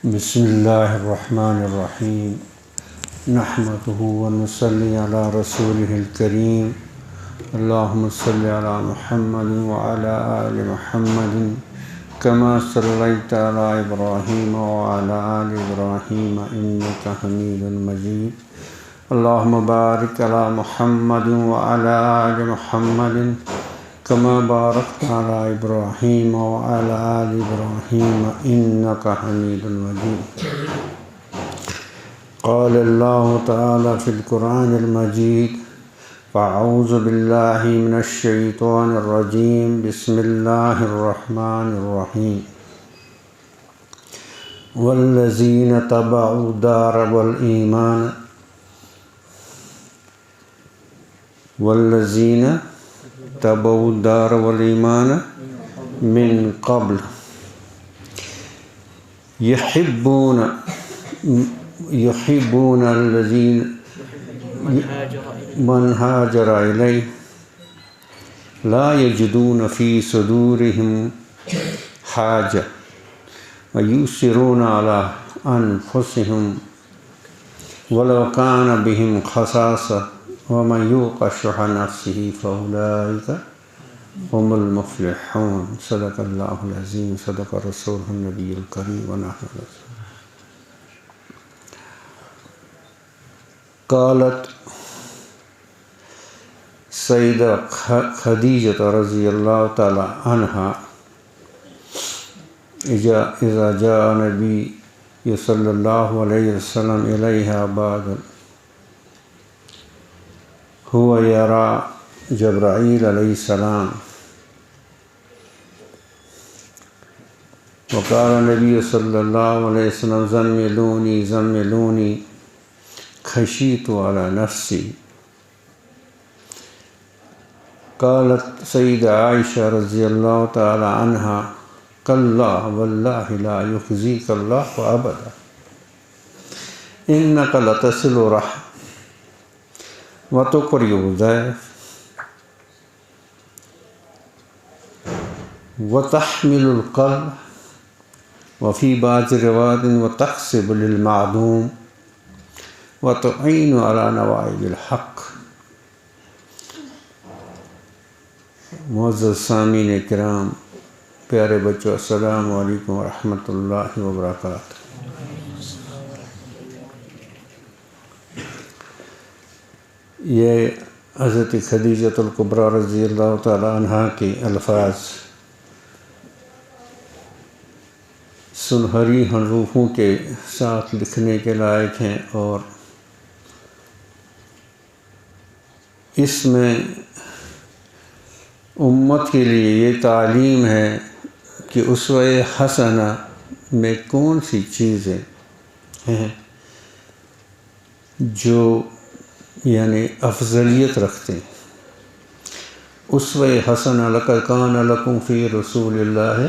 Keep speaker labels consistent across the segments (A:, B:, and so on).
A: بسم اللہ الرحمن الرحیم نحمده ونصلی علی رسوله الکریم اللہم صلی علی محمد وعلی آل محمد کما صلیت علی ابراہیم وعلی آل ابراہیم انک حمید مجید اللہم بارک علی محمد وعلی آل محمد کما بارکت علی ابراہیم وعلی آل ابراہیم انک حمید مجید قال اللہ تعالی فی القرآن المجید فاعوذ باللہ من الشیطان الرجیم بسم اللہ الرحمن الرحیم والذین تبعوا الدار والایمان والذین تبعوا الدار والایمان من قبل يحبون الذين من هاجر إليه لا يجدون في صدورهم حاجة ويؤثرون على أنفسهم ولو كان بهم خصاصة ومن يوق شح نفسه فأولئك هم المفلحون صدق اللہ العظیم صدق رسولہ النبی الکریم ونحن قالت سیدہ خدیجہ رضی اللہ تعالی عنہا اذا جاء نبی صلی اللہ علیہ وسلم الیہا بعد هو يرى جبرائیل علیہ السلام وقال نبی صلی اللہ علیہ وسلم زملونی زملونی خشیت علی نفسی قالت سیدہ عائشہ رضی اللہ تعالی عنہا کلا واللہ لا یخزیک اللہ ابدا انک لتصل رحم وتقری الضیف وتحمل القلب وفی بعض روایات وتحسب للمعدوم وتعین علی نوائب الحق۔ معزز سامعین کرام، پیارے بچوں، السلام علیکم ورحمۃ اللہ وبرکاتہ۔ یہ حضرت خدیجۃ الکبریٰ رضی اللہ تعالی عنہا کے الفاظ سنہری حروفوں کے ساتھ لکھنے کے لائق ہیں، اور اس میں امت کے لیے یہ تعلیم ہے کہ اسوہ حسنہ میں کون سی چیزیں ہیں جو یعنی افضلیت رکھتے ہیں۔ اسوہ حسنہ لقد کان لکم فی رسول اللہ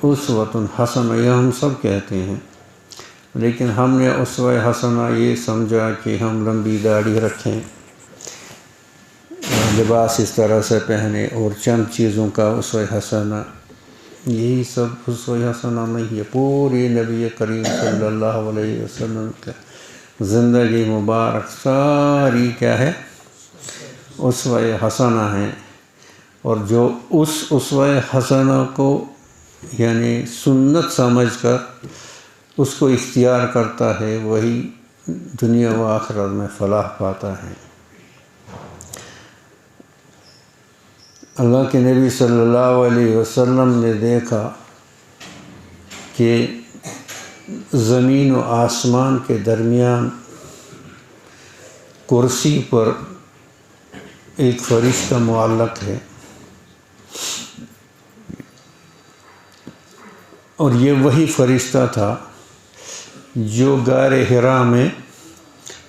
A: اسوۃ حسنہ، یہ ہم سب کہتے ہیں، لیکن ہم نے اسوہ حسنہ یہ سمجھا کہ ہم لمبی داڑھی رکھیں، لباس اس طرح سے پہنے، اور چند چیزوں کا اسوہ حسنہ، یہی سب اسوہ حسنہ نہیں ہے۔ پوری نبی کریم صلی اللہ علیہ وسلم کا زندگی مبارک ساری کیا ہے؟ اسوہ حسنہ ہیں، اور جو اس اسوہ حسنہ کو یعنی سنت سمجھ کر اس کو اختیار کرتا ہے، وہی دنیا و آخرت میں فلاح پاتا ہے۔ اللہ کے نبی صلی اللہ علیہ وسلم نے دیکھا کہ زمین و آسمان کے درمیان کرسی پر ایک فرشتہ معلق ہے، اور یہ وہی فرشتہ تھا جو غار حرا میں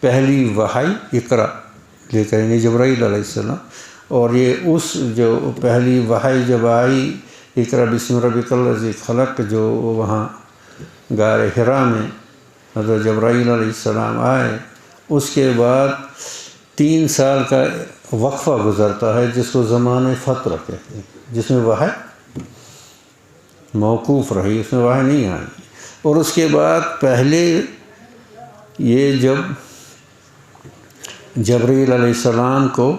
A: پہلی وحی اقرا لے کر، یعنی جبرائیل علیہ السلام، اور یہ اس جو پہلی وحی جب آئی اقرا بسم ربک الذی خلق، جو وہاں غار حرا میں حضرت جبرائیل علیہ السلام آئے، اس کے بعد 3 سال کا وقفہ گزرتا ہے جس کو زمان فترہ کہتے ہیں، جس میں وحی موقوف رہی، اس میں وحی نہیں آئی۔ اور اس کے بعد پہلے یہ جب جبرائیل علیہ السلام کو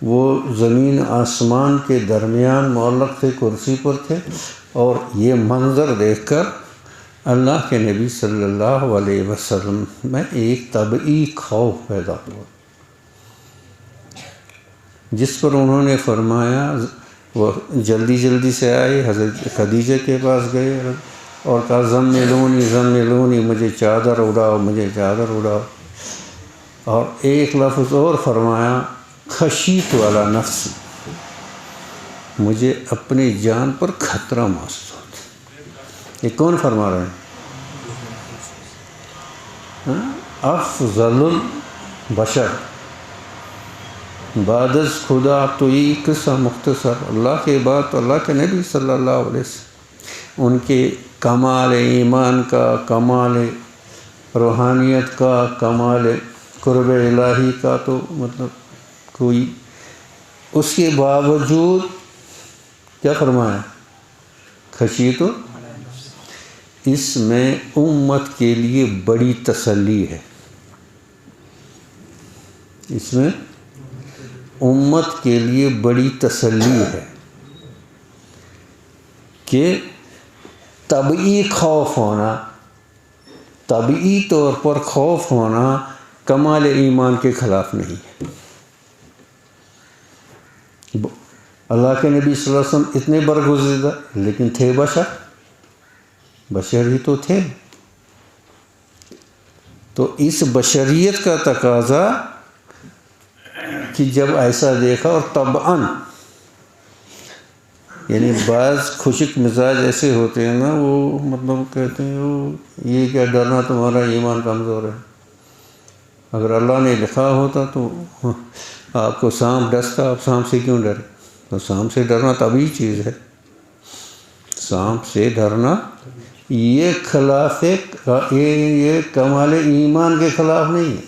A: وہ زمین آسمان کے درمیان معلق تھے، کرسی پر تھے، اور یہ منظر دیکھ کر اللہ کے نبی صلی اللہ علیہ وسلم میں ایک طبعی خوف پیدا ہوا، جس پر انہوں نے فرمایا، وہ جلدی جلدی سے آئے، حضرت خدیجہ کے پاس گئے اور کہا زملونی زملونی، مجھے چادر اڑاؤ، مجھے چادر اڑاؤ، اور ایک لفظ اور فرمایا خشیت والا نفس، مجھے اپنی جان پر خطرہ محسوس ہوتا۔ یہ کون فرما رہے ہیں؟ افضل البشر بعد از خدا، تو یہ قصہ مختصر اللہ کے بعد اللہ کے نبی صلی اللہ علیہ وسلم، ان کے کمال ایمان کا، کمال روحانیت کا، کمال قرب الہی کا تو مطلب کوئی، اس کے باوجود کیا فرمایا؟ خشیت، اس میں امت کے لیے بڑی تسلی ہے، اس میں امت کے لیے بڑی تسلی ہے کہ طبعی خوف ہونا، طبعی طور پر خوف ہونا کمال ایمان کے خلاف نہیں ہے۔ اللہ کے نبی صلی اللہ علیہ وسلم اتنے برگزیدہ، لیکن تھے بشر ہی تو تھے، تو اس بشریت کا تقاضا کہ جب ایسا دیکھا، اور طبعاً یعنی بعض خشک مزاج ایسے ہوتے ہیں نا، وہ مطلب کہتے ہیں یہ کیا ڈرنا، تمہارا ایمان کمزور ہے، اگر اللہ نے لکھا ہوتا تو آپ کو سانپ ڈستا، آپ سانپ سے کیوں ڈرے؟ تو سانپ سے ڈرنا طبعی چیز ہے، سانپ سے ڈرنا یہ خلاف، یہ کمال ایمان کے خلاف نہیں ہے۔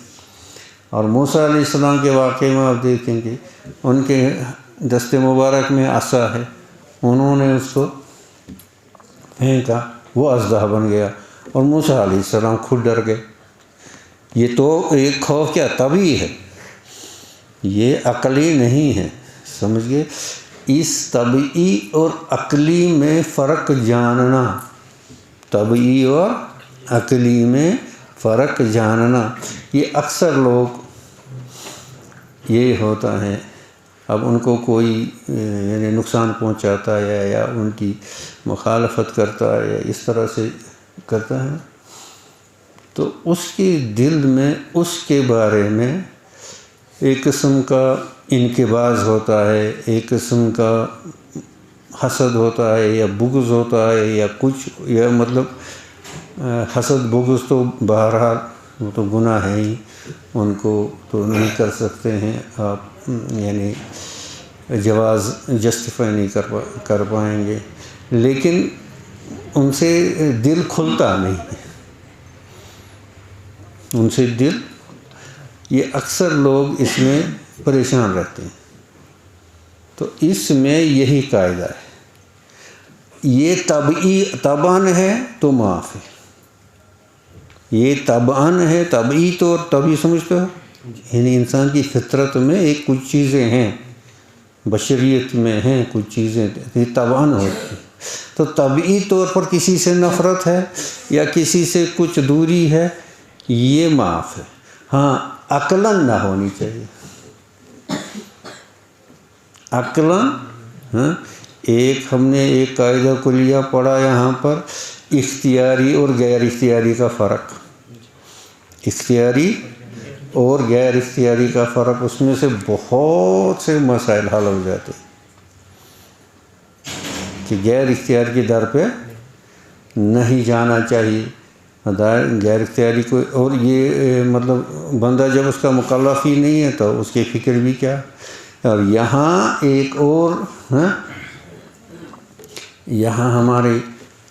A: اور موسیٰ علیہ السلام کے واقعے میں آپ دیکھیں گے، ان کے دست مبارک میں عصا ہے، انہوں نے اس کو پھینکا، وہ اژدہا بن گیا، اور موسیٰ علیہ السلام خود ڈر گئے۔ یہ تو ایک خوف کیا طبعی ہے، یہ عقلی نہیں ہے، سمجھ گئے؟ اس طبعی اور عقلی میں فرق جاننا، طبعی اور عقلی میں فرق جاننا، یہ اکثر لوگ یہ ہوتا ہے، اب ان کو کوئی یعنی نقصان پہنچاتا ہے یا ان کی مخالفت کرتا ہے یا اس طرح سے کرتا ہے، تو اس کے دل میں اس کے بارے میں ایک قسم کا انقباض ہوتا ہے، ایک قسم کا حسد ہوتا ہے یا بغض ہوتا ہے یا کچھ، یا مطلب حسد بغض تو بہرحال وہ تو گناہ ہے ہی، ان کو تو نہیں کر سکتے ہیں آپ، یعنی جواز جسٹیفائی نہیں کر پائیں گے، لیکن ان سے دل کھلتا نہیں ہے، ان سے دل، یہ اکثر لوگ اس میں پریشان رہتے ہیں۔ تو اس میں یہی قاعدہ ہے، یہ طبعی طبعاً ہے تو معاف ہے، یہ طبعاً ہے، طبعی طور، طبعی سمجھتے ہو، یعنی انسان کی فطرت میں ایک کچھ چیزیں ہیں، بشریت میں ہیں کچھ چیزیں، یہ طبعاً ہوتی ہیں، تو طبعی طور پر کسی سے نفرت ہے یا کسی سے کچھ دوری ہے، یہ معاف ہے، ہاں عقلاً نہ ہونی چاہیے، عقلاً، ہاں ایک ہم نے ایک قاعدہ کلیہ پڑھا یہاں پر، اختیاری اور غیر اختیاری کا فرق، اختیاری اور غیر اختیاری کا فرق، اس میں سے بہت سے مسائل حل ہو جاتے ہیں کہ غیر اختیار کی در پہ نہیں جانا چاہیے، غیر اختیاری کو، اور یہ مطلب بندہ جب اس کا مکلف ہی نہیں ہے تو اس کی فکر بھی کیا۔ اور یہاں ایک اور، یہاں ہمارے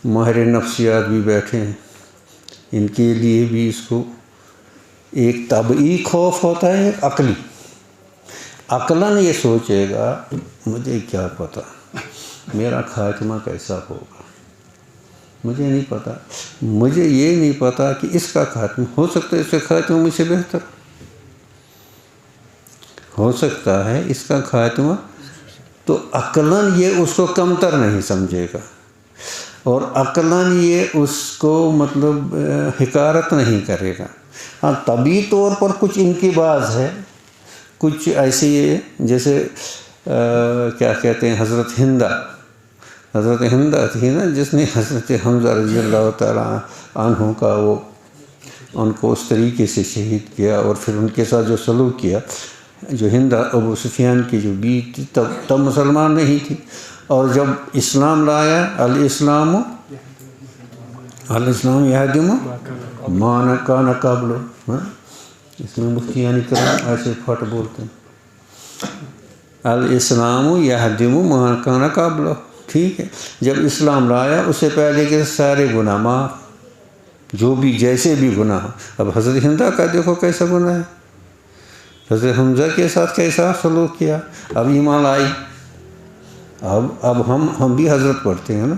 A: ماہر نفسیات بھی بیٹھے ہیں، ان کے لیے بھی اس کو ایک طبعی خوف ہوتا ہے، ایک عقلی، عقلاً یہ سوچے گا مجھے کیا پتہ میرا خاتمہ کیسا ہوگا، مجھے نہیں پتہ، مجھے یہ نہیں پتہ کہ اس کا خاتمہ ہو سکتا ہے، اس کا خاتمہ مجھ سے بہتر ہو سکتا ہے اس کا خاتمہ، تو عقلاً یہ اس کو کمتر نہیں سمجھے گا، اور عقلاً یہ اس کو مطلب حقارت نہیں کرے گا۔ ہاں طبعی طور پر کچھ ان کی باز ہے، کچھ ایسی جیسے کیا کہتے ہیں، حضرت ہندہ تھی نا، جس نے حضرت حمزہ رضی اللہ تعالیٰ عنہ کا وہ ان کو اس طریقے سے شہید کیا، اور پھر ان کے ساتھ جو سلوک کیا، جو ہندہ ابو سفیان کی جو بیوی تھی، تب مسلمان نہیں تھی، اور جب اسلام لایا، الاسلام یہدم ما کان قبلہ، اس میں مفتیان کرام ایسے پھٹ بولتے ہیں، الاسلام یہدم ما کان قبلہ، ٹھیک ہے، جب اسلام لایا اس سے پہلے کے سارے گناہ معاف، جو بھی جیسے بھی گناہ۔ اب حضرت ہندہ کا دیکھو کیسا گناہ ہے، حضرت حمزہ کے ساتھ کیسا سلوک کیا، اب ایمان آئی، اب ہم بھی حضرت پڑھتے ہیں نا،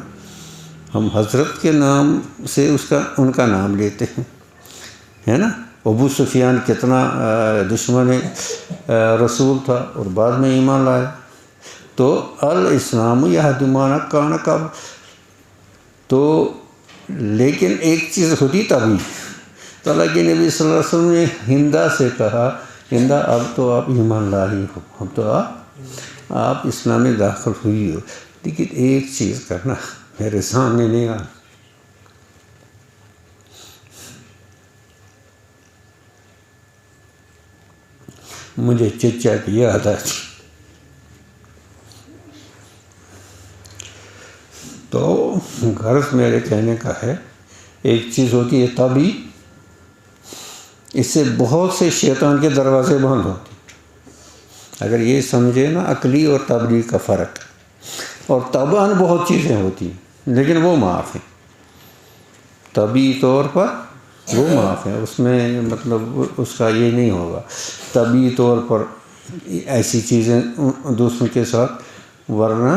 A: ہم حضرت کے نام سے ان کا نام لیتے ہیں، ہے نا۔ ابو سفیان کتنا دشمن رسول تھا، اور بعد میں ایمان لایا، تو الاسلام یہدم ما کان قبلہ۔ تو لیکن ایک چیز ہوتی تبھی، تو اللہ کے نبی صلی اللہ علیہ وسلم نے ہندہ سے کہا، ہندہ اب تو آپ ایمان لا ہی ہو، اب تو آپ اسلام میں داخل ہوئی ہو، لیکن ایک چیز کرنا، میرے سامنے نہیں آنا۔ مجھے چچا کی یاد آتی، تو غرض میرے کہنے کا ہے، ایک چیز ہوتی ہے طبعی، اس سے بہت سے شیطان کے دروازے بند ہوتے ہیں، اگر یہ سمجھے نا عقلی اور طبعی کا فرق، اور طبعاً بہت چیزیں ہوتی ہیں لیکن وہ معاف ہیں، طبعی طور پر وہ معاف ہے، اس میں مطلب اس کا یہ نہیں ہوگا، طبعی طور پر ایسی چیزیں دوسروں کے ساتھ، ورنہ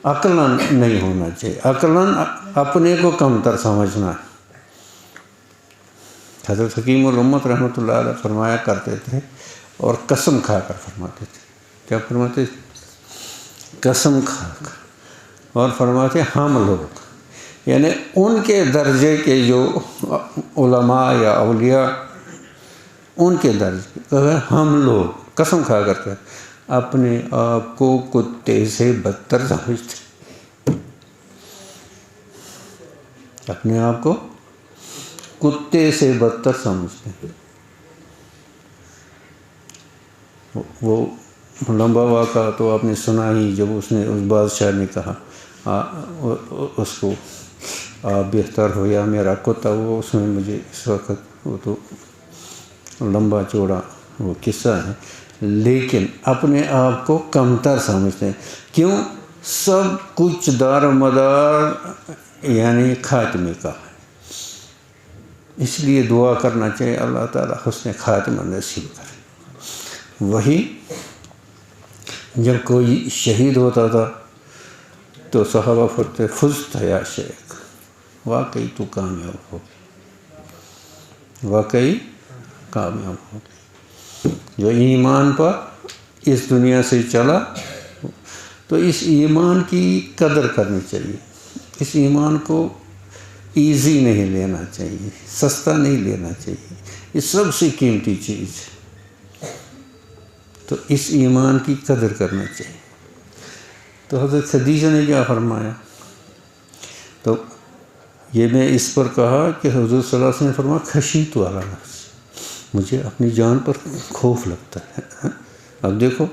A: عقلاً نہیں ہونا چاہیے، عقلاً اپنے کو کمتر سمجھنا ہے۔ حضرت حکیم الامت رحمۃ اللہ علیہ فرمایا کرتے تھے، اور قسم کھا کر فرماتے تھے، کیا فرماتے تھے؟ قسم کھا کر، اور فرماتے ہم لوگ، یعنی ان کے درجے کے جو علماء یا اولیاء، ان کے درجے، ہم لوگ قسم کھا کر اپنے آپ کو کتے سے بدتر سمجھتے، اپنے آپ کو کتے سے بدتر سمجھتے ہیں۔ وہ لمبا واقعہ تو آپ نے سنا ہی، جب اس بادشاہ نے کہا اس کو، آپ بہتر ہو یا میرا کتا، وہ اس میں مجھے اس وقت وہ تو لمبا چوڑا وہ قصہ ہے، لیکن اپنے آپ کو کمتر سمجھتے ہیں، کیوں؟ سب کچھ دار و مدار یعنی خاتمے کا ہے، اس لیے دعا کرنا چاہیے اللہ تعالیٰ حسن خاتمہ نصیب کرے۔ وہی جب کوئی شہید ہوتا تھا تو صحابہ فرماتے فزت یا شیخ، واقعی تو کامیاب ہو گئی، واقعی کامیاب ہو گئی۔ جو ایمان پر اس دنیا سے چلا، تو اس ایمان کی قدر کرنی چاہیے، اس ایمان کو ایزی نہیں لینا چاہیے، سستا نہیں لینا چاہیے، یہ سب سے قیمتی چیز ہے، تو اس ایمان کی قدر کرنا چاہیے۔ تو حضرت خدیجہ نے کیا فرمایا، تو یہ میں اس پر کہا کہ حضور صلی اللہ علیہ وسلم نے فرمایا خشیت علی نفسی، مجھے اپنی جان پر خوف لگتا ہے۔ اب دیکھو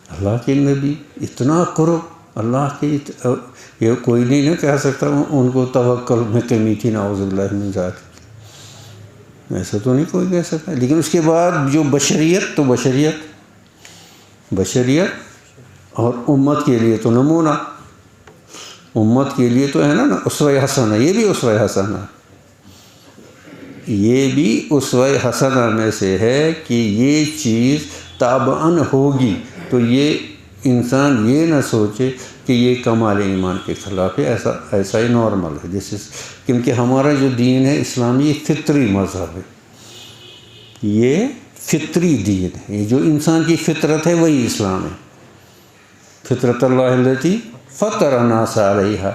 A: اللہ کے نبی اتنا قرب اللہ کے، یہ کوئی نہیں کہہ سکتا ان کو توکل میں کمی تھی، نعوذ باللہ من ذالک، ایسا تو نہیں کوئی کہہ سکتا، لیکن اس کے بعد جو بشریت، تو بشریت اور امت کے لیے تو نمونہ، امت کے لیے تو ہے نا اسوہ حسنہ، یہ بھی اسوہ حسنہ، یہ بھی اسوہ حسنہ میں سے ہے کہ یہ چیز تابعاً ہوگی، تو یہ انسان یہ نہ سوچے کہ یہ کمال ایمان کے خلاف ہے، ایسا ہی نارمل ہے جیسے، کیونکہ ہمارا جو دین ہے اسلامی یہ فطری مذہب ہے، یہ فطری دین ہے، یہ جو انسان کی فطرت ہے وہی اسلام ہے۔ فطرت اللہ التی فطر الناس علیہا،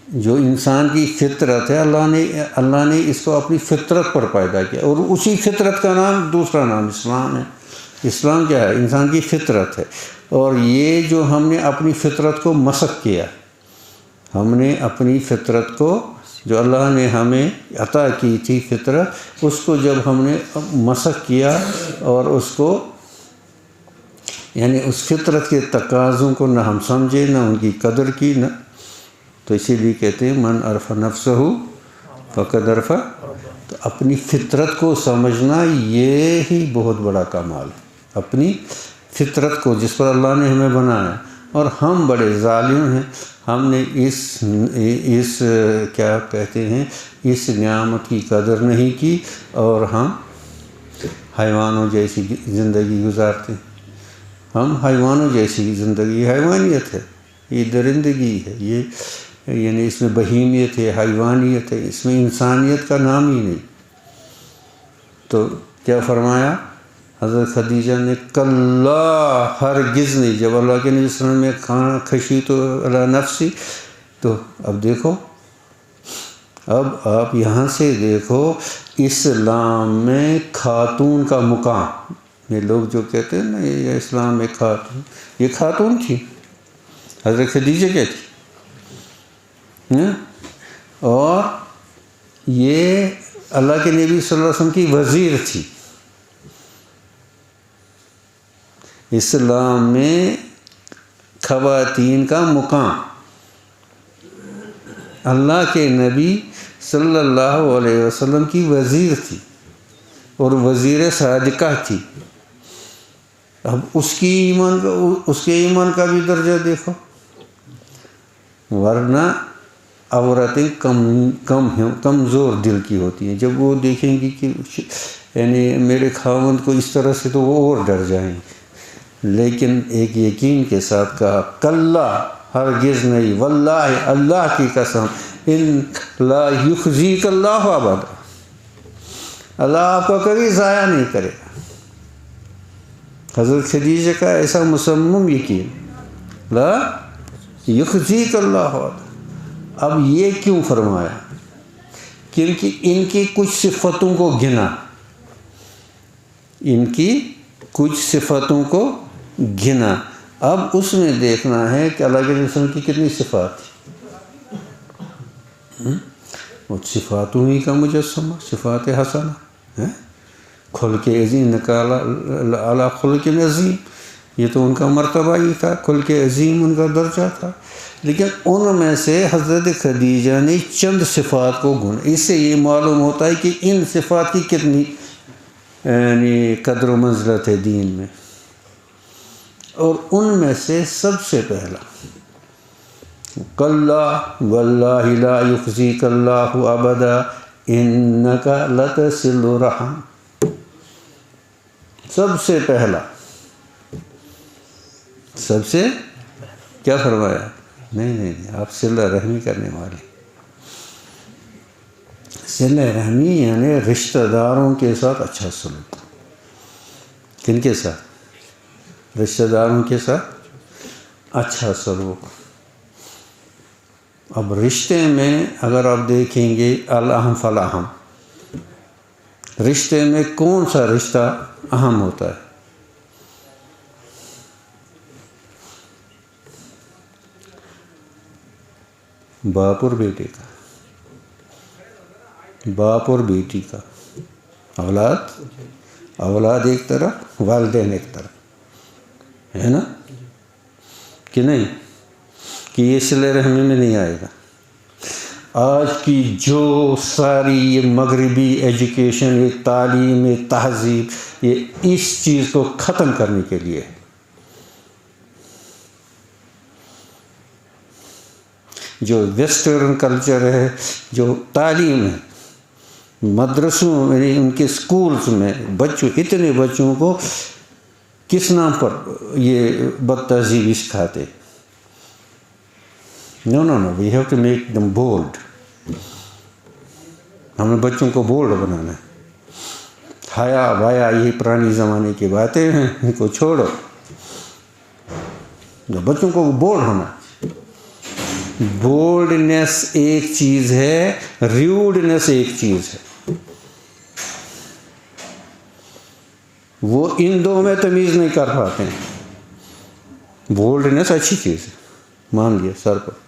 A: جو انسان کی فطرت ہے اللہ نے اس کو اپنی فطرت پر پیدا کیا، اور اسی فطرت کا نام دوسرا نام اسلام ہے۔ اسلام کیا ہے؟ انسان کی فطرت ہے، اور یہ جو ہم نے اپنی فطرت کو مسخ کیا، ہم نے اپنی فطرت کو جو اللہ نے ہمیں عطا کی تھی فطرت، اس کو جب ہم نے مسخ کیا اور اس کو یعنی اس فطرت کے تقاضوں کو نہ ہم سمجھے، نہ ان کی قدر کی، نہ تو اسی لیے کہتے ہیں من عرف نفسہ فقد عرف، تو اپنی فطرت کو سمجھنا یہ ہی بہت بڑا کمال ہے، اپنی فطرت کو جس پر اللہ نے ہمیں بنایا۔ اور ہم بڑے ظالم ہیں، ہم نے اس کیا کہتے ہیں اس نعمت کی قدر نہیں کی، اور ہم حیوانوں جیسی زندگی گزارتے ہیں۔ ہم حیوانوں جیسی زندگی، حیوانیت ہے، یہ درندگی ہے، یہ یعنی اس میں بہیمیت ہے، حیوانیت ہے، اس میں انسانیت کا نام ہی نہیں۔ تو کیا فرمایا حضرت خدیجہ نے؟ کلا، ہرگز نہیں۔ جب اللہ کے نبی صلی اللہ علیہ وسلم میں کھانا خشیت علی نفسی، تو اب دیکھو، اب آپ یہاں سے دیکھو اسلام میں خاتون کا مقام۔ یہ لوگ جو کہتے ہیں نا یہ اسلام میں خاتون، یہ خاتون تھی، حضرت خدیجہ کیا تھی، اور یہ اللہ کے نبی صلی اللہ علیہ وسلم کی وزیر تھی۔ اسلام میں خواتین کا مقام، اللہ کے نبی صلی اللہ علیہ وسلم کی وزیر تھی، اور وزیر صادقہ تھی۔ اب اس کے ایمان کا بھی درجہ دیکھو، ورنہ عورتیں کمزور دل کی ہوتی ہیں، جب وہ دیکھیں گی کہ یعنی میرے خاوند کو اس طرح سے، تو وہ اور ڈر جائیں گے۔ لیکن ایک یقین کے ساتھ کہا کلا، ہرگز نہیں، واللہ، اللہ کی قسم، ان لا یخزیک اللہ ابدا، اللہ آپ کو کبھی ضائع نہیں کرے گا۔ حضرت خدیجہ کا ایسا مصمم یقین، لا یخزیک اللہ ابدا۔ اب یہ کیوں فرمایا؟ کیونکہ ان کی کچھ صفتوں کو گنا، ان کی کچھ صفتوں کو گنا۔ اب اس میں دیکھنا ہے کہ اللہ کے رسول کی کتنی صفات تھی، وہ صفاتوں ہی کا مجسمہ، صفات حسنہ، خلق عظیم، نکالا اعلیٰ خلق عظیم، یہ تو ان کا مرتبہ ہی تھا، خلق عظیم ان کا درجہ تھا۔ لیکن ان میں سے حضرت خدیجہ نے چند صفات کو گنا۔ اس سے یہ معلوم ہوتا ہے کہ ان صفات کی کتنی یعنی قدر و منزلت ہے دین میں۔ اور ان میں سے سب سے پہلا کلا واللہ لا یخزیک اللہ ابدا انک لتصل الرحم، سب سے پہلا، سب سے کیا فرمایا؟ نہیں، آپ صلہ رحمی کرنے والے۔ صلہ رحمی یعنی رشتہ داروں کے ساتھ اچھا سلوک۔ کن کے ساتھ؟ رشتہ داروں کے ساتھ اچھا سلوک۔ اب رشتے میں اگر آپ دیکھیں گے الاہم فلاہم، رشتے میں کون سا رشتہ اہم ہوتا ہے؟ باپ اور بیٹے کا، باپ اور بیٹی کا، اولاد ایک طرف، والدین ایک طرف، ہے نا کہ نہیں؟ کہ یہ صلہ رحمی میں نہیں آئے گا۔ آج کی جو ساری یہ مغربی ایجوکیشن، یہ تعلیم، یہ تہذیب، یہ اس چیز کو ختم کرنے کے لیے ہے۔ جو ویسٹرن کلچر ہے، جو تعلیم ہے، مدرسوں میں، ان کے سکولز میں اتنے بچوں کو کس نام پر یہ بد تہذیبی سکھاتے؟ No, we have to make them bold. ہمیں بچوں کو بولڈ بنانا ہے. حیا وایا یہ پرانی زمانے کی باتیں ہیں، ان کو چھوڑو. بچوں کو بولڈ ہونا. بولڈنس ایک چیز ہے، ریوڈنس ایک چیز ہے. وہ ان دو میں تمیز نہیں کر پاتے ہیں. بولڈنس اچھی چیز ہے، مان لیا سر پر.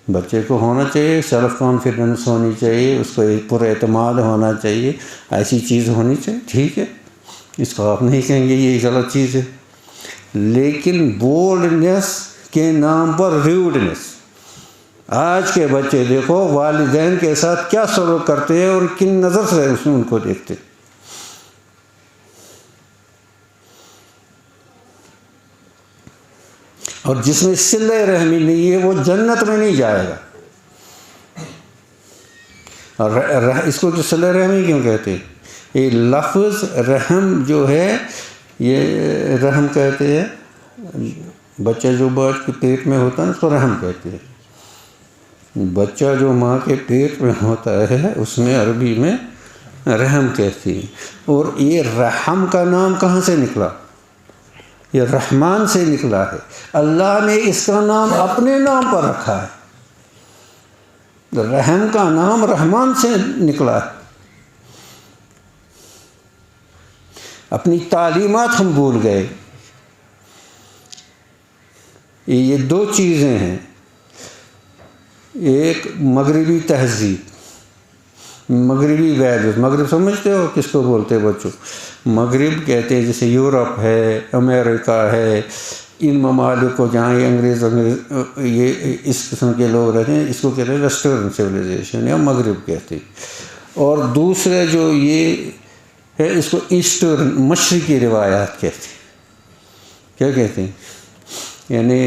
A: بچے کو ہونا چاہیے، سیلف کانفیڈنس ہونی چاہیے، اس کو ایک پر اعتماد ہونا چاہیے، ایسی چیز ہونی چاہیے. ٹھیک ہے، اس کو آپ نہیں کہیں گے یہ غلط چیز ہے. لیکن بولڈنس کے نام پر ریوڈنس. آج کے بچے دیکھو والدین کے ساتھ کیا سلوک کرتے ہیں اور کن نظر سے ان کو دیکھتے. اور جس میں صلہ رحمی نہیں ہے وہ جنت میں نہیں جائے گا. اور اس کو صلہ رحمی کیوں کہتے ہیں؟ یہ لفظ رحم جو ہے، یہ رحم کہتے ہیں. بچہ جو ماں کے پیٹ میں ہوتا ہے اس کو رحم کہتے ہیں. بچہ جو ماں کے پیٹ میں ہوتا ہے اس میں عربی میں رحم کہتے ہیں. اور یہ رحم کا نام کہاں سے نکلا؟ یہ رحمان سے نکلا ہے. اللہ نے اس کا نام اپنے نام پر رکھا ہے. رحم کا نام رحمان سے نکلا ہے. اپنی تعلیمات ہم بھول گئے. یہ دو چیزیں ہیں. ایک مغربی تہذیب، مغربی ویلیوز. مغرب سمجھتے ہو کس کو بولتے بچوں؟ مغرب کہتے ہیں جیسے یورپ ہے، امریکہ ہے، ان ممالک کو جہاں یہ انگریز یہ اس قسم کے لوگ رہتے ہیں، اس کو کہتے ہیں ویسٹرن سویلائزیشن یا مغرب کہتے ہیں. اور دوسرے جو یہ ہے اس کو ایسٹرن مشرقی روایات کہتے ہیں. کیا کہتے ہیں؟ یعنی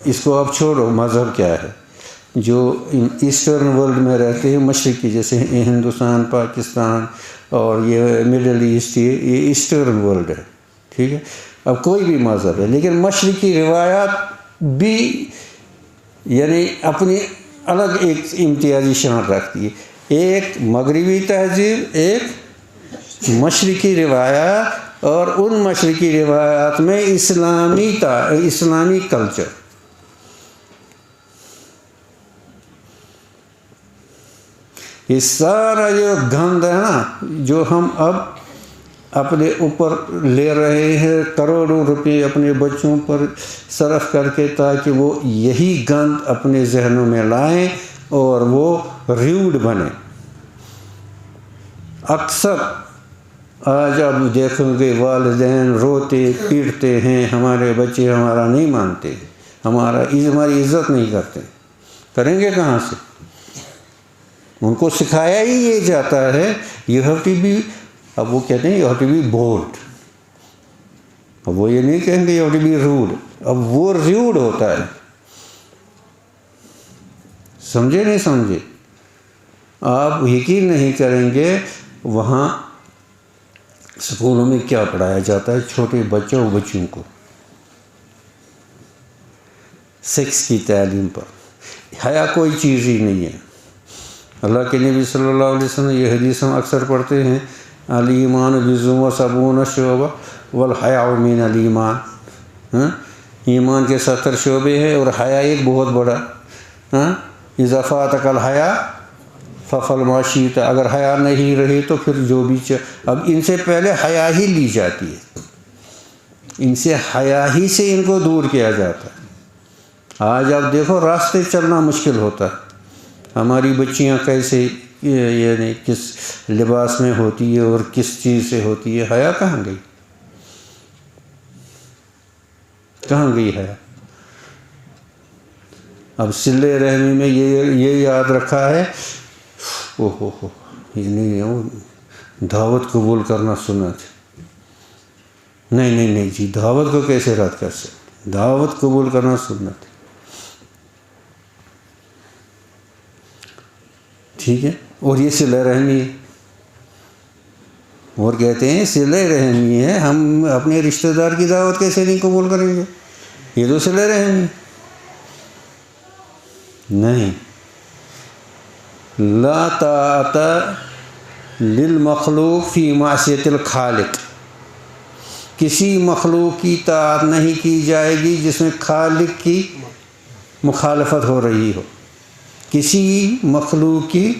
A: اس کو آپ چھوڑو مذہب کیا ہے. جو ایسٹرن ورلڈ میں رہتے ہیں، مشرقی، جیسے ہندوستان، پاکستان اور یہ مڈل ایسٹ، یہ ایسٹرن ورلڈ ہے. ٹھیک ہے، اب کوئی بھی مذہب ہے لیکن مشرقی روایات بھی یعنی اپنی الگ ایک امتیازی شان رکھتی ہے. ایک مغربی تہذیب، ایک مشرقی روایات، اور ان مشرقی روایات میں اسلامی کلچر. یہ سارا جو گند ہے نا، جو ہم اب اپنے اوپر لے رہے ہیں، کروڑوں روپے اپنے بچوں پر صرف کر کے، تاکہ وہ یہی گند اپنے ذہنوں میں لائیں اور وہ ریوڈ بنے. اکثر آج آپ دیکھیں گے والدین روتے پیٹتے ہیں، ہمارے بچے ہمارا نہیں مانتے، ہماری عزت نہیں کرتے. کریں گے کہاں سے؟ ان کو سکھایا ہی یہ جاتا ہے یو ہیو ٹو بی. اب وہ کہتے ہیں you have to be bold. اب وہ یہ نہیں کہیں گے you have to be rude. اب وہ ریوڈ ہوتا ہے. سمجھے نہیں سمجھے؟ آپ یقین نہیں کریں گے وہاں اسکولوں میں کیا پڑھایا جاتا ہے چھوٹے بچوں کو سیکس کی تعلیم پر. حیا کوئی چیز ہی نہیں ہے. اللہ کے نبی صلی اللہ علیہ وسلم یہ حدیث ہم اکثر پڑھتے ہیں، الایمان بضع و سبعون شعبہ والحیاء من الایمان. ایمان کے 70 شعبے ہیں اور حیا ایک بہت بڑا. اذا فاتک الحیاء فافعل ما شئت. اگر حیا نہیں رہی تو پھر جو بھی اب ان سے پہلے حیا ہی لی جاتی ہے، ان سے حیا ہی سے ان کو دور کیا جاتا ہے. آج آپ دیکھو راستے چلنا مشکل ہوتا ہے. ہماری بچیاں کیسے یعنی کس لباس میں ہوتی ہے اور کس چیز سے ہوتی ہے. حیا کہاں گئی؟ کہاں گئی حیا؟ اب صلہ رحمی میں یہ یاد رکھا ہے، یہ نہیں دعوت قبول کرنا سنت. نہیں جی، دعوت کو کیسے رد کر سکتے؟ دعوت قبول کرنا سنت. ٹھیک ہے. اور یہ صلہ رحمی ہے. اور کہتے ہیں صلہ رحمی ہے، ہم اپنے رشتہ دار کی دعوت کیسے نہیں قبول کریں گے؟ یہ تو صلہ رحمی ہے. نہیں، لا طاعت للمخلوق فی معصیت الخالق، کسی مخلوق کی طاعت نہیں کی جائے گی جس میں خالق کی مخالفت ہو رہی ہو، کسی مخلوق کی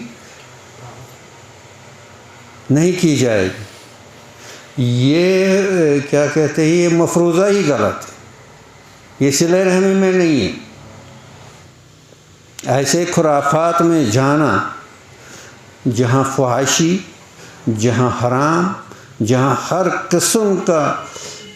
A: نہیں کی جائے گی۔ یہ کیا کہتے ہیں، یہ مفروضہ ہی غلط ہے، یہ صلہ رحمی میں نہیں ہے۔ ایسے خرافات میں جانا جہاں فحاشی، جہاں حرام، جہاں ہر قسم کا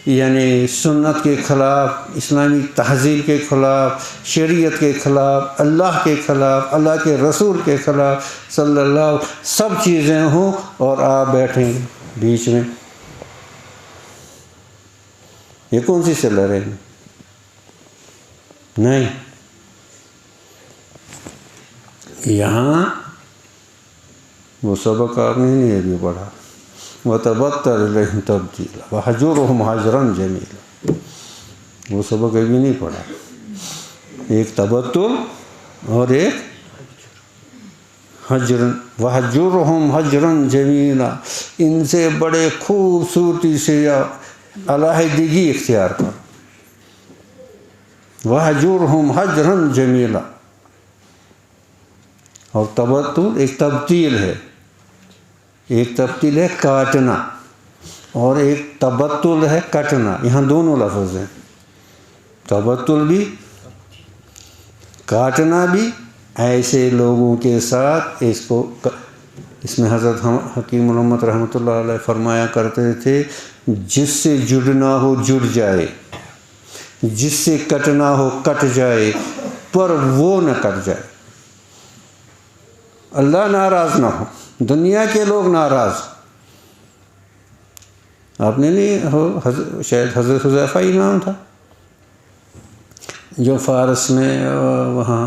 A: یعنی سنت کے خلاف، اسلامی تہذیب کے خلاف، شریعت کے خلاف، اللہ کے خلاف، اللہ کے رسول کے خلاف صلی اللہ، سب چیزیں ہوں اور آپ بیٹھیں بیچ میں، یہ کون سی صلہ رحمی؟ نہیں، یہاں وہ سبق آپ نے نہیں ابھی پڑھا، وَتَبَتَّلْ إِلَيْهِمْ تَبْتِيلًا وَهَجُرْهُمْ هَجْرًا جَمِيلًا، وہ سبق ابھی نہیں پڑھا، ایک تبتل اور ایک حجر، وَهَجُرْهُمْ هَجْرًا جَمِيلًا، ان سے بڑے خوبصورتی سے علیحدگی اختیار کر، وَهَجُرْهُمْ هَجْرًا جَمِيلًا۔ اور تبتل ایک تبتیل ہے، ایک تبتیل ہے کاٹنا اور ایک تبتل ہے کٹنا، یہاں دونوں لفظ ہیں، تبتل بھی کاٹنا بھی، ایسے لوگوں کے ساتھ اس میں حضرت حکیم علامت رحمۃ اللہ علیہ فرمایا کرتے تھے، جس سے جڑنا ہو جڑ جائے، جس سے کٹنا ہو کٹ جائے، پر وہ نہ کٹ جائے، اللہ ناراض نہ ہو، دنیا کے لوگ ناراض۔ آپ نے نہیں ہو شاید حضرت حذیفہ ہی نام تھا، جو فارس میں وہاں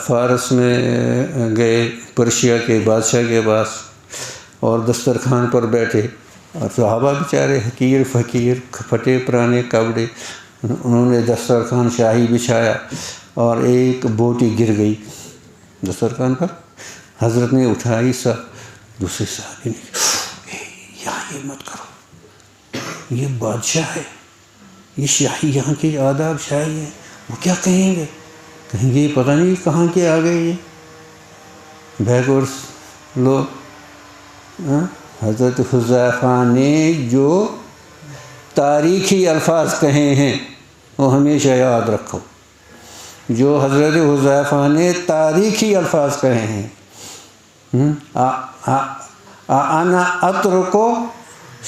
A: فارس میں گئے پرشیا کے بادشاہ کے پاس اور دسترخوان پر بیٹھے، اور صحابہ بیچارے حقیر فقیر، پھٹے پرانے کپڑے، انہوں نے دسترخوان شاہی بچھایا اور ایک بوٹی گر گئی دسترخوان پر، حضرت نے اٹھائی، دوسرے صحابی نے یہاں یہ مت کرو، یہ بادشاہ ہے، یہ شاہی، یہاں کے آداب شاہی ہیں، وہ کیا کہیں گے، کہیں گے پتہ نہیں کہاں کے آ گئے یہ بیکورڈ لوگ۔ حضرت حذیفہ نے جو تاریخی الفاظ کہے ہیں وہ ہمیشہ یاد رکھو، جو حضرت حذیفہ نے تاریخی الفاظ کہے ہیں، انا اترک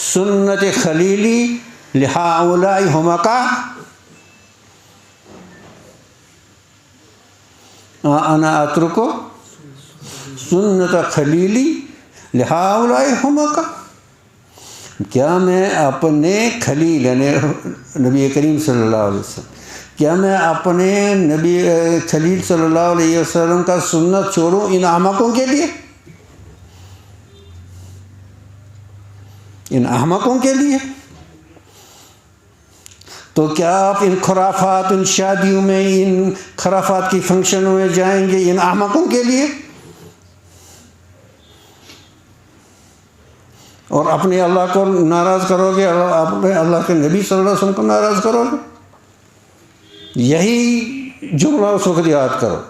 A: سنت خلیلی لہؤلاء حمقاء، انا اترک سنت خلیلی لہؤلاء حمقاء، کیا میں اپنے خلیل یعنی نبی کریم صلی اللہ علیہ وسلم، کیا میں اپنے نبی خلیل صلی اللہ علیہ وسلم کا سنت چھوڑوں ان احمقوں کے لیے، ان احمقوں کے لیے؟ تو کیا آپ ان خرافات، ان شادیوں میں، ان خرافات کی فنکشنوں میں جائیں گے ان احمقوں کے لیے اور اپنے اللہ کو ناراض کرو گے، اپنے اللہ کے نبی صلی اللہ علیہ وسلم کو ناراض کرو گے؟ یہی جملہ اس وقت یاد کرو،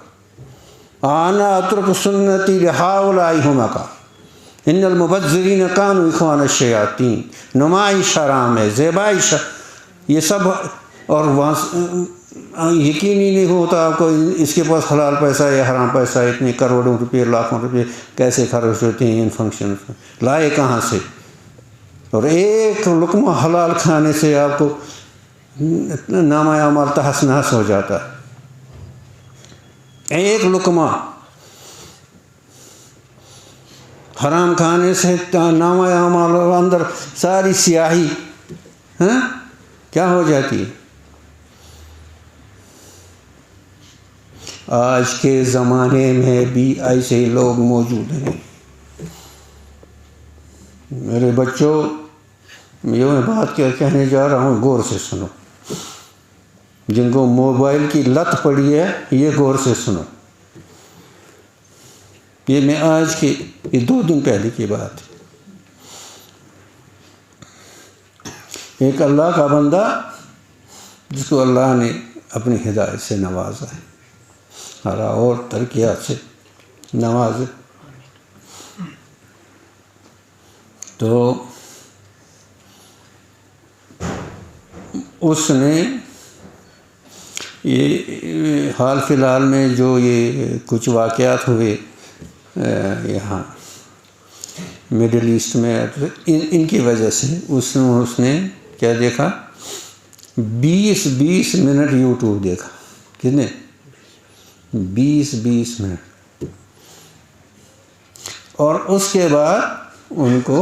A: انا اترک سنتی لہؤلاء حمقاء ان المبذرین کانوا اخوان الشیاطین، نمائش حرام ہے، زیبائش، یہ سب، اور وہاں یقین ہی نہیں ہوتا آپ کو اس کے پاس حلال پیسہ ہے یا حرام پیسہ ہے، اتنے کروڑوں روپے لاکھوں روپے کیسے خرچ ہوتے ہیں ان فنکشن میں، لائے کہاں سے؟ اور ایک لقمہ حلال کھانے سے آپ کو نامہ اعمال تہس نہس ہو جاتا ہے، ایک لقمہ حرام کھانے سے نامہ اعمال اندر ساری سیاہی کیا ہو جاتی ہے۔ آج کے زمانے میں بھی ایسے لوگ موجود ہیں۔ میرے بچوں، یہ میں بات کیا کہنے جا رہا ہوں، غور سے سنو۔ جن کو موبائل کی لت پڑی ہے یہ غور سے سنو. یہ میں آج کی یہ 2 دن پہلے کی بات ہے. ایک اللہ کا بندہ جس کو اللہ نے اپنی ہدایت سے نوازا ہے، ہر اور ترقیات سے نوازے، تو اس نے یہ حال فی الحال میں جو یہ کچھ واقعات ہوئے یہاں مڈل ایسٹ میں، ان کی وجہ سے اس نے کیا دیکھا، 20 منٹ یوٹیوب دیکھا. کتنے؟ 20 منٹ. اور اس کے بعد ان کو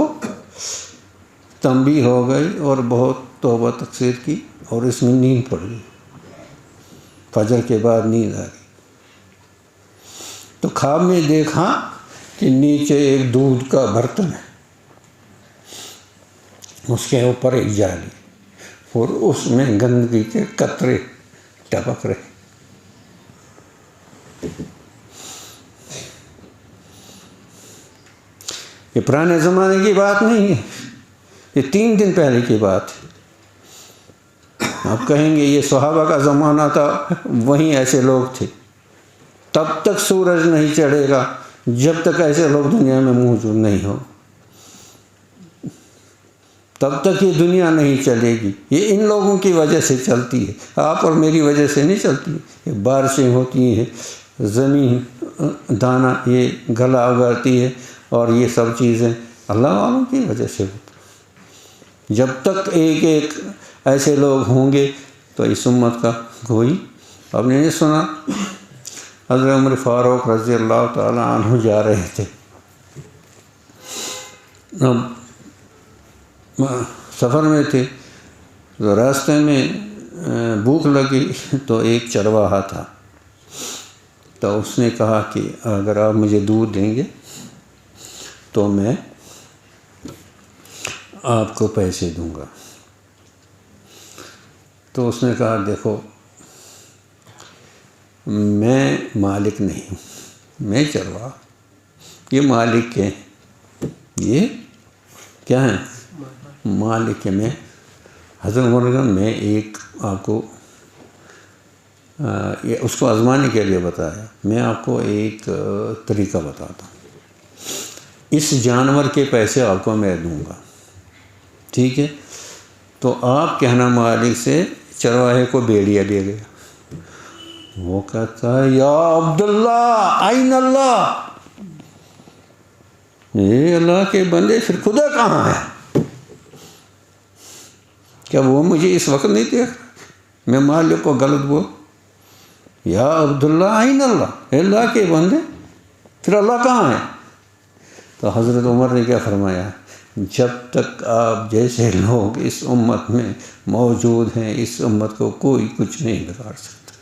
A: تنبیہ ہو گئی اور بہت توبہ تقصیر کی، اور اس میں نیند پڑ گئی. فجر کے بعد نیند آ گئی تو خواب میں دیکھا کہ نیچے ایک دودھ کا برتن ہے، اس کے اوپر ایک جالی، اور اس میں گندگی کے قطرے ٹپک رہے. یہ پرانے زمانے کی بات نہیں ہے، یہ 3 دن پہلے کی بات ہے. آپ کہیں گے یہ صحابہ کا زمانہ تھا، وہیں ایسے لوگ تھے. تب تک سورج نہیں چڑھے گا جب تک ایسے لوگ دنیا میں موجود نہیں ہو، تب تک یہ دنیا نہیں چلے گی. یہ ان لوگوں کی وجہ سے چلتی ہے، آپ اور میری وجہ سے نہیں چلتی. یہ بارشیں ہوتی ہیں، زمین دانہ یہ گلا اگاتی ہے، اور یہ سب چیزیں اللہ والوں کی وجہ سے ہوتی. جب تک ایک ایسے لوگ ہوں گے تو اس امت کا کوئی. اب نے نہیں سنا حضرت عمر فاروق رضی اللہ تعالیٰ عنہ جا رہے تھے، سفر میں تھے، تو راستے میں بھوک لگی تو ایک چرواہا تھا، تو اس نے کہا کہ اگر آپ مجھے دودھ دیں گے تو میں آپ کو پیسے دوں گا. تو اس نے کہا دیکھو میں مالک نہیں ہوں، میں چرواہا، یہ مالک کے ہیں، یہ کیا ہیں؟ مالک کے. میں حضرت عمر میں ایک آپ کو اس کو آزمانے کے لیے بتایا، میں آپ کو ایک طریقہ بتاتا ہوں. اس جانور کے پیسے آپ کو میں دوں گا، ٹھیک ہے؟ تو آپ کہنا مالک سے چرواہے کو بیڑیا دے گیا. وہ کہتا ہے یا عبداللہ این اللہ، یہ اللہ کے بندے پھر خدا کہاں ہے؟ کیا وہ مجھے اس وقت نہیں دیکھ رہا؟ میں مالک کو غلط بول، یا عبداللہ این اللہ، اللہ کے بندے پھر اللہ کہاں ہے؟ تو حضرت عمر نے کیا فرمایا، جب تک آپ جیسے لوگ اس امت میں موجود ہیں اس امت کو کوئی کچھ نہیں بگاڑ سکتا.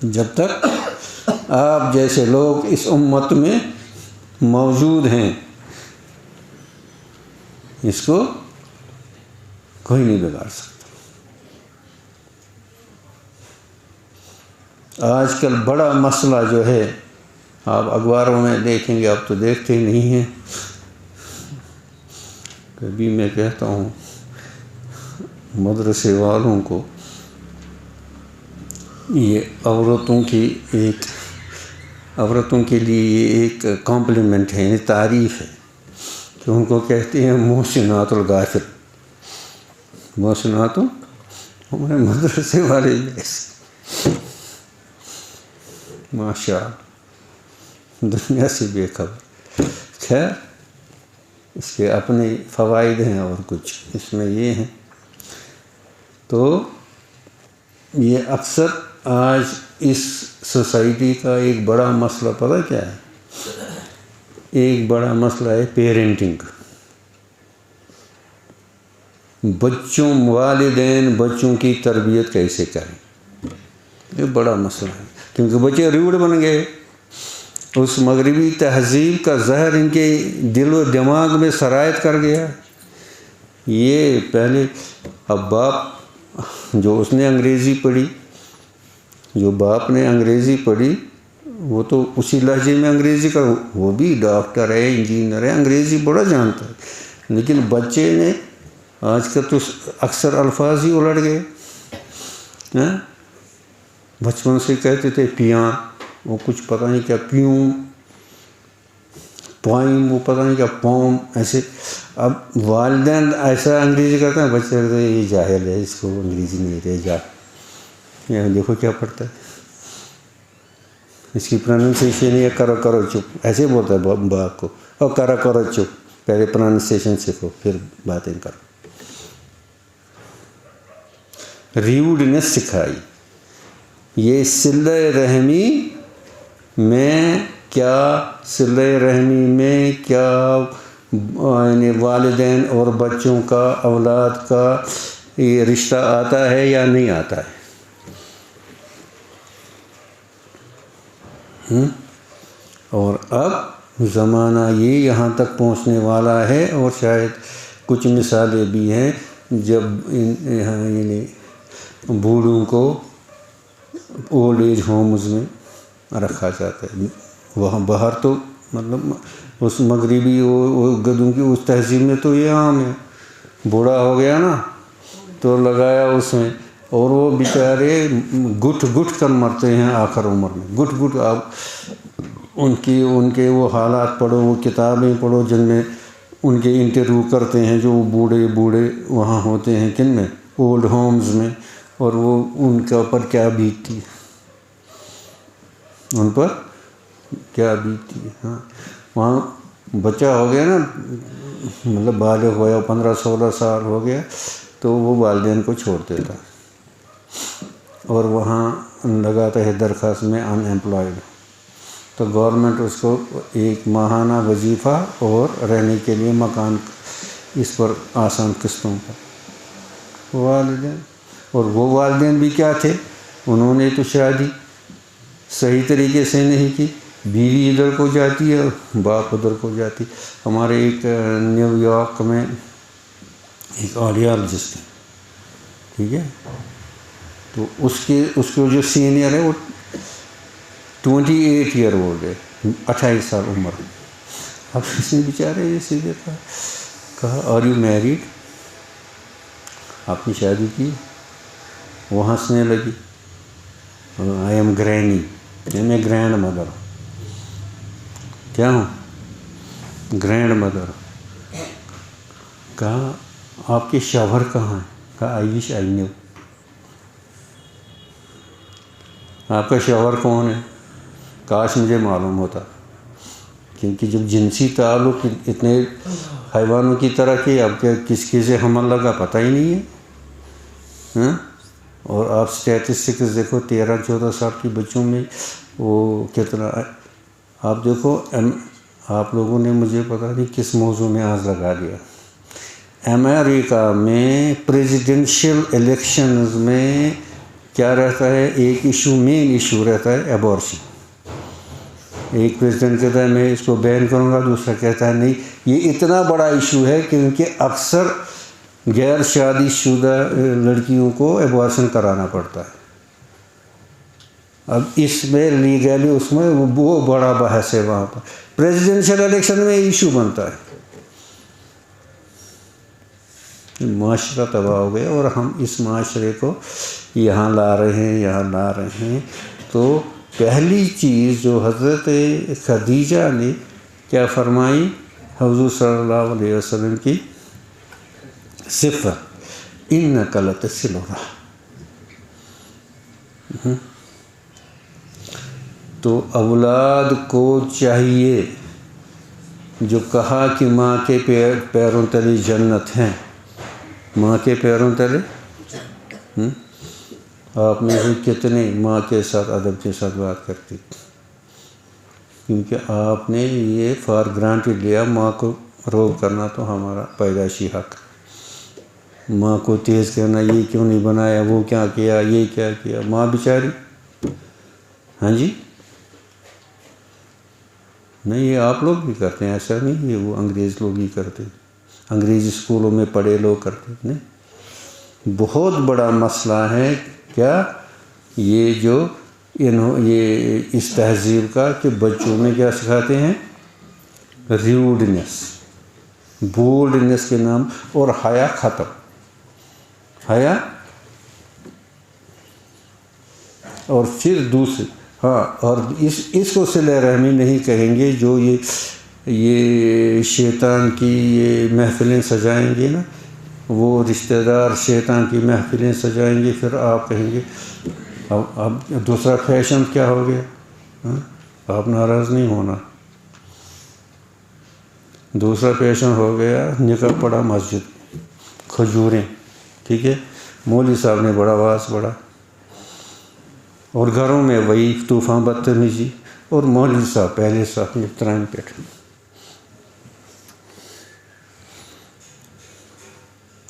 A: جب تک آپ جیسے لوگ اس امت میں موجود ہیں اس کو کوئی نہیں بگاڑ سکتا. آج کل بڑا مسئلہ جو ہے آپ اخباروں میں دیکھیں گے، آپ تو دیکھتے ہی نہیں ہیں. کبھی میں کہتا ہوں مدرسے والوں کو یہ عورتوں کے لیے یہ ایک کمپلیمنٹ ہے، یعنی تعریف ہے کہ ان کو کہتے ہیں محسنات الغافل. محسنات ہمارے مدرسے والے جیسے ماشاء اللہ دنیا سے بے خبر. خیر اس کے اپنے فوائد ہیں اور کچھ اس میں یہ ہیں. تو یہ اکثر آج اس سوسائٹی کا ایک بڑا مسئلہ پتہ کیا ہے؟ ایک بڑا مسئلہ ہے پیرنٹنگ. والدین بچوں کی تربیت کیسے کریں، یہ بڑا مسئلہ ہے. کیونکہ بچے ریوڑ بن گئے، اس مغربی تہذیب کا زہر ان کے دل و دماغ میں سرایت کر گیا. یہ پہلے اب باپ جو اس نے انگریزی پڑھی، جو باپ نے انگریزی پڑھی، وہ تو اسی لہجے میں انگریزی کا، وہ بھی ڈاکٹر ہے، انجینئر ہے، انگریزی بڑا جانتا ہے، لیکن بچے نے آج کل تو اکثر الفاظ ہی الٹ گئے. بچپن سے کہتے تھے پیاں، وہ کچھ پتہ نہیں کیا پیوں، پوائم وہ پتہ نہیں کیا پوم، ایسے. اب والدین ایسا انگریزی کرتے ہیں، بچے کہتے ہیں یہ جاہل ہے، اس کو انگریزی نہیں رہ جا، یہ دیکھو کیا پڑھتا ہے، اس کی پروننسیشن یہ کرو چپ، ایسے بولتا ہے باپ کو، اور کرو چپ، پہلے پروننسیشن سیکھو پھر باتیں کرو. ریوڈنس سکھائی. یہ صلہ رحمی میں کیا یعنی والدین اور بچوں کا، اولاد کا یہ رشتہ آتا ہے یا نہیں آتا ہے. اور اب زمانہ یہ یہاں تک پہنچنے والا ہے، اور شاید کچھ مثالیں بھی ہیں جب یعنی بوڑھوں کو اولڈ ایج ہومز میں رکھا جاتا ہے. وہاں باہر تو مطلب اس مغربی گدوں کی اس تہذیب میں تو یہ عام ہے، بوڑھا ہو گیا نا تو لگایا اس میں، اور وہ بیچارے گٹ کر مرتے ہیں آخر عمر میں، گٹ. آپ ان کے وہ حالات پڑھو، وہ کتابیں پڑھو جن میں ان کے انٹرویو کرتے ہیں جو بوڑھے وہاں ہوتے ہیں، کن میں، اولڈ ہومز میں، اور وہ ان کے اوپر کیا بیتتی، ان پر کیا بیتتی. ہاں وہاں بچہ ہو گیا نا، مطلب بالغ ہوا 15-16 سال ہو گیا تو وہ والدین کو چھوڑ دیتا اور وہاں لگاتا ہے درخواست میں ان ایمپلائڈ، تو گورنمنٹ اس کو ایک ماہانہ وظیفہ اور رہنے کے لیے مکان اس پر آسان قسطوں پر. والدین، اور وہ والدین بھی کیا تھے، انہوں نے تو شادی صحیح طریقے سے نہیں کی، بیوی ادھر کو جاتی ہے باپ ادھر کو جاتی. ہمارے ایک نیو یارک میں ایک آڈیالوجسٹ ہے، ٹھیک ہے، تو اس کو جو سینئر ہے وہ 28 ایئر اولڈ ہے، 28 سال عمر. اب اس نے بیچارے یہ سیدھے کہا آر یو میریڈ، آپ نے شادی کی؟ وہ ہنسنے لگی، آئی ایم گرینی، میں گرینڈ مدر ہوں. کیا ہوں؟ Grand mother. کہا آپ کے شوہر کہاں ہیں؟ کہا آئی وش آئی نیو. آپ کا شوہر کون ہے؟ کاش مجھے معلوم ہوتا، کیونکہ جب جنسی تعلق اتنے حیوانوں کی طرح کہ اب کیا کس سے حمل لگا پتہ ہی نہیں ہے. اور آپ اسٹیٹسٹکس دیکھو 13-14 سال کے بچوں میں وہ کتنا. آپ دیکھو آپ لوگوں نے مجھے پتہ نہیں کس موضوع میں آج لگا دیا، امریکہ میں پریزیڈنشل الیکشنز میں کیا رہتا ہے، ایک ایشو، مین ایشو رہتا ہے ایبورشن. ایک پریزیڈنٹ کہتا ہے میں اس کو بین کروں گا، دوسرا کہتا ہے نہیں. یہ اتنا بڑا ایشو ہے کیونکہ اکثر غیر شادی شدہ لڑکیوں کو ایبورشن کرانا پڑتا ہے. اب اس میں لیگلی اس میں وہ بڑا بحث ہے وہاں پر. پریزیڈنشل الیکشن میں ایشو بنتا ہے. معاشرہ تباہ ہو گیا اور ہم اس معاشرے کو یہاں لا رہے ہیں. تو پہلی چیز جو حضرت خدیجہ نے کیا فرمائی، حضور صلی اللہ علیہ وسلم کی صفت، انک لتصل الرحم. تو اولاد کو چاہیے، جو کہا کہ ماں کے پیروں تلے جنت ہیں، ماں کے پیروں تلے. آپ میں سے کتنے ماں کے ساتھ ادب کے ساتھ بات کرتی، کیونکہ آپ نے یہ فار گرانٹیڈ لیا ماں کو روب کرنا تو ہمارا پیدائشی حق. ماں کو تیز کرنا، یہ کیوں نہیں بنایا، وہ کیا کیا، یہ کیا کیا. ماں بیچاری، ہاں جی، نہیں یہ آپ لوگ بھی کرتے ہیں، ایسا نہیں یہ وہ انگریز لوگ ہی کرتے، انگریزی اسکولوں میں پڑھے لوگ کرتے نہیں. بہت بڑا مسئلہ ہے کیا یہ جو یہ اس تہذیب کا کہ بچوں میں کیا سکھاتے ہیں؟ ریوڈنس، بولڈنس کے نام، اور حیا ختم، حیا. اور پھر دوسرے اور اس کو صلہ رحمی نہیں کہیں گے جو یہ شیطان کی یہ محفلیں سجائیں گے نا، وہ رشتہ دار شیطان کی محفلیں سجائیں گے، پھر آپ کہیں گے اب دوسرا فیشن کیا ہو گیا. آپ ناراض نہیں ہونا. دوسرا فیشن ہو گیا نکاح پڑا مسجد، کھجوریں، ٹھیک ہے، مولوی صاحب نے بڑا آواز بڑھا، اور گھروں میں وہی طوفان بدتمیزی، اور مولوی صاحب پہلے صاحب نے ترائم پیٹ.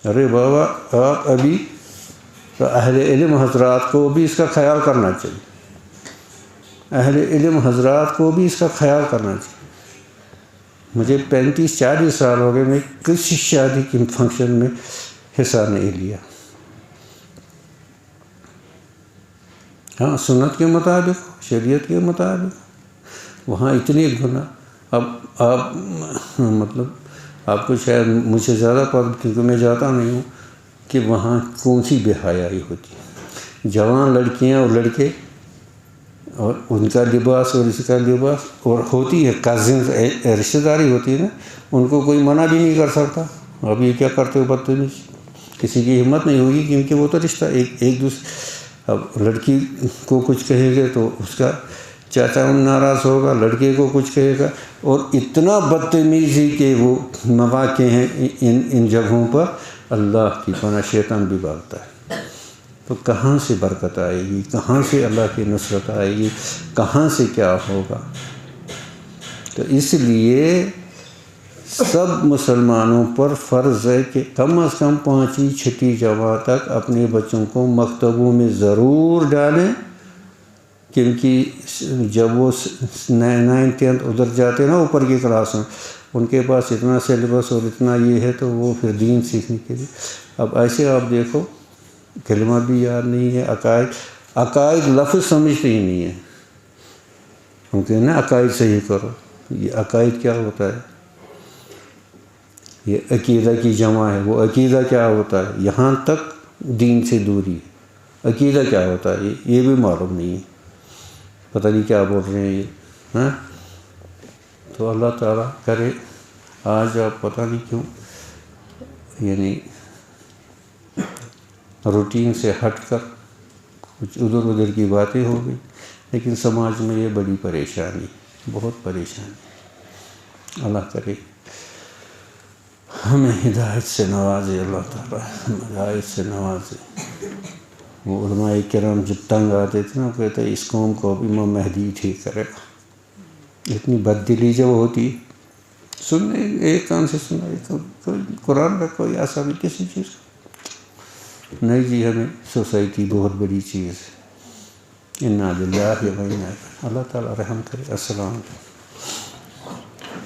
A: ارے بابا آپ ابھی اہل علم حضرات کو بھی اس کا خیال کرنا چاہیے، اہل علم حضرات کو بھی اس کا خیال کرنا چاہیے. مجھے 35-40 سال ہو گئے، میں کسی شادی کی فنکشن میں حصہ نہیں لیا. ہاں سنت کے مطابق، شریعت کے مطابق، وہاں اتنے گناہ. اب آپ مطلب آپ کو شاید مجھ سے زیادہ پتہ، کیونکہ میں جاتا نہیں ہوں، کہ وہاں کون سی بے حیائی ہوتی ہے. جوان لڑکیاں اور لڑکے، اور ان کا لباس اور اس کا لباس، اور ہوتی ہے کزنز، رشتہ داری ہوتی ہے نا، ان کو کوئی منع بھی نہیں کر سکتا. اب یہ کیا کرتے ہو بدتمیز، کسی کی ہمت نہیں ہوگی، کیونکہ وہ تو رشتہ ایک دوسرے. اب لڑکی کو کچھ کہے گے تو اس کا چاچا ناراض ہوگا، لڑکے کو کچھ کہے گا، اور اتنا بدتمیزی کے وہ مواقع ہیں ان جگہوں پر، اللہ کی پناہ شیطان بھی بھاگتا ہے. تو کہاں سے برکت آئے گی، کہاں سے اللہ کی نصرت آئے گی، کہاں سے کیا ہوگا؟ تو اس لیے سب مسلمانوں پر فرض ہے کہ کم از کم 5ویں 6ٹھی جماعت تک اپنے بچوں کو مکتبوں میں ضرور ڈالیں، کیونکہ جب وہ 9th 10th ادھر جاتے ہیں نا اوپر کی کلاس میں، ان کے پاس اتنا سیلیبس اور اتنا یہ ہے، تو وہ پھر دین سیکھنے کے لیے. اب ایسے آپ دیکھو کلمہ بھی یاد نہیں ہے، عقائد لفظ سمجھتے ہی نہیں ہیں. ہم کہتے ہیں نا عقائد صحیح کرو، یہ عقائد کیا ہوتا ہے؟ یہ عقیدہ کی جمع ہے. وہ عقیدہ کیا ہوتا ہے؟ یہاں تک دین سے دوری ہے. عقیدہ کیا ہوتا ہے یہ بھی معلوم نہیں ہے، پتہ نہیں کیا بول رہے ہیں یہ. ہاں تو اللہ تعالیٰ کرے آج آپ پتہ نہیں کیوں یعنی روٹین سے ہٹ کر کچھ ادھر ادھر کی باتیں ہو گئی، لیکن سماج میں یہ بڑی پریشانی، بہت پریشانی. اللہ کرے ہمیں ہدایت سے نوازے، اللہ تعالیٰ ہدایت سے نوازے. وہ علماء کرام جب تنگ آتے تھے نا، کہتے اس قوم کو اب امام مہدی ٹھیک کرے گا. اتنی بددلی جب ہوتی، سننے ایک کان سے سنا، قرآن کا کوئی ایسا بھی کسی چیز کا نہیں. جی ہمیں سوسائٹی بہت بڑی چیز ہے. انا للہ و انا الیہ. اللہ تعالیٰ رحم کرے. السلام علیکم.